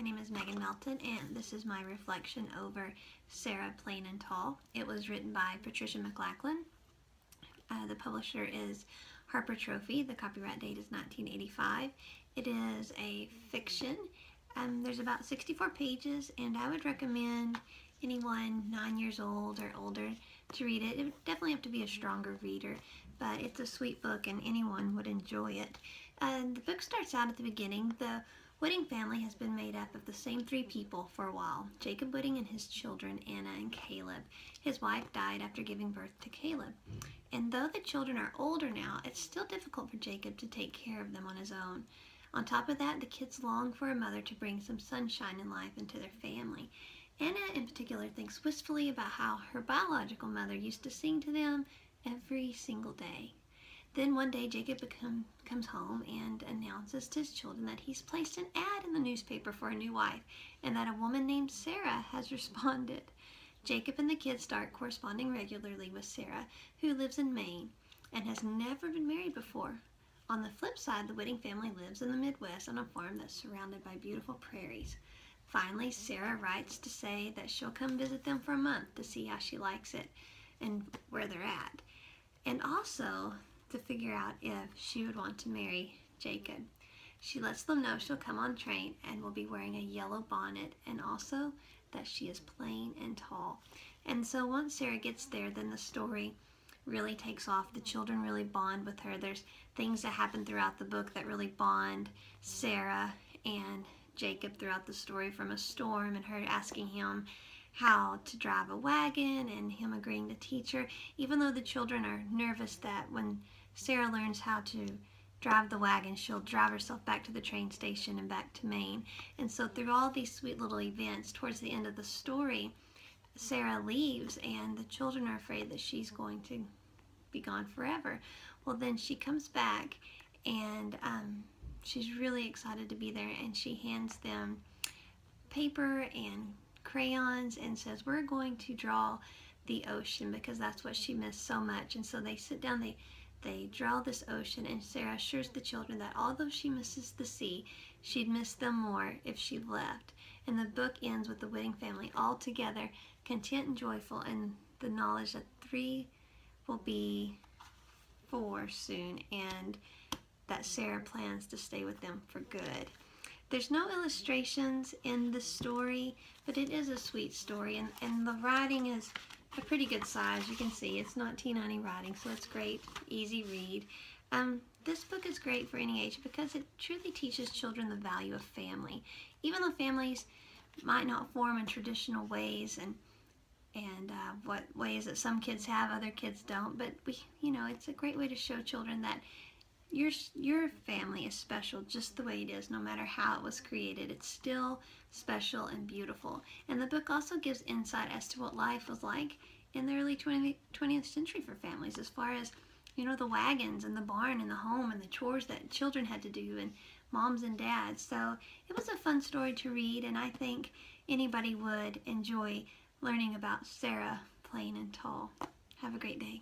my name is Megan Melton, and this is my reflection over Sarah Plain and Tall. It was written by Patricia McLachlan. The publisher is Harper Trophy. The copyright date is 1985. It is a fiction. There's about 64 pages, and I would recommend anyone 9 years old or older to read it. It would definitely have to be a stronger reader, but it's a sweet book and anyone would enjoy it. The book starts out at the beginning. The Whitting family has been made up of the same three people for a while: Jacob Whitting and his children, Anna and Caleb. His wife died after giving birth to Caleb. And though the children are older now, it's still difficult for Jacob to take care of them on his own. On top of that, the kids long for a mother to bring some sunshine and life into their family. Anna in particular thinks wistfully about how her biological mother used to sing to them every single day. Then one day Jacob comes home and announces to his children that he's placed an ad in the newspaper for a new wife and that a woman named Sarah has responded. Jacob and the kids start corresponding regularly with Sarah, who lives in Maine and has never been married before. On the flip side, the Whitting family lives in the Midwest on a farm that's surrounded by beautiful prairies. Finally, Sarah writes to say that she'll come visit them for a month to see how she likes it and where they're at, and also to figure out if she would want to marry Jacob. She lets them know she'll come on train and will be wearing a yellow bonnet, and also that she is plain and tall. And so once Sarah gets there, then the story really takes off. The children really bond with her. There's things that happen throughout the book that really bond Sarah and Jacob throughout the story, from a storm and her asking him how to drive a wagon and him agreeing to teach her, even though the children are nervous that when Sarah learns how to drive the wagon, she'll drive herself back to the train station and back to Maine. And so through all these sweet little events, towards the end of the story, Sarah leaves and the children are afraid that she's going to be gone forever. Well, then she comes back and she's really excited to be there, and she hands them paper and crayons and says, "We're going to draw the ocean," because that's what she missed so much. And so they sit down, they draw this ocean, and Sarah assures the children that although she misses the sea, she'd miss them more if she left. And the book ends with the Whitting family all together, content and joyful in the knowledge that 3 will be 4 soon, and that Sarah plans to stay with them for good. There's no illustrations in the story, but it is a sweet story, and the writing is a pretty good size. You can see it's not teeny writing, so it's great, easy read. This book is great for any age because it truly teaches children the value of family. Even though families might not form in traditional ways, and what ways that some kids have, other kids don't, but it's a great way to show children that your family is special just the way it is, no matter how it was created. It's still special and beautiful. And the book also gives insight as to what life was like in the early 20th century for families, as far as, the wagons and the barn and the home and the chores that children had to do, and moms and dads. So it was a fun story to read, and I think anybody would enjoy learning about Sarah Plain and Tall. Have a great day.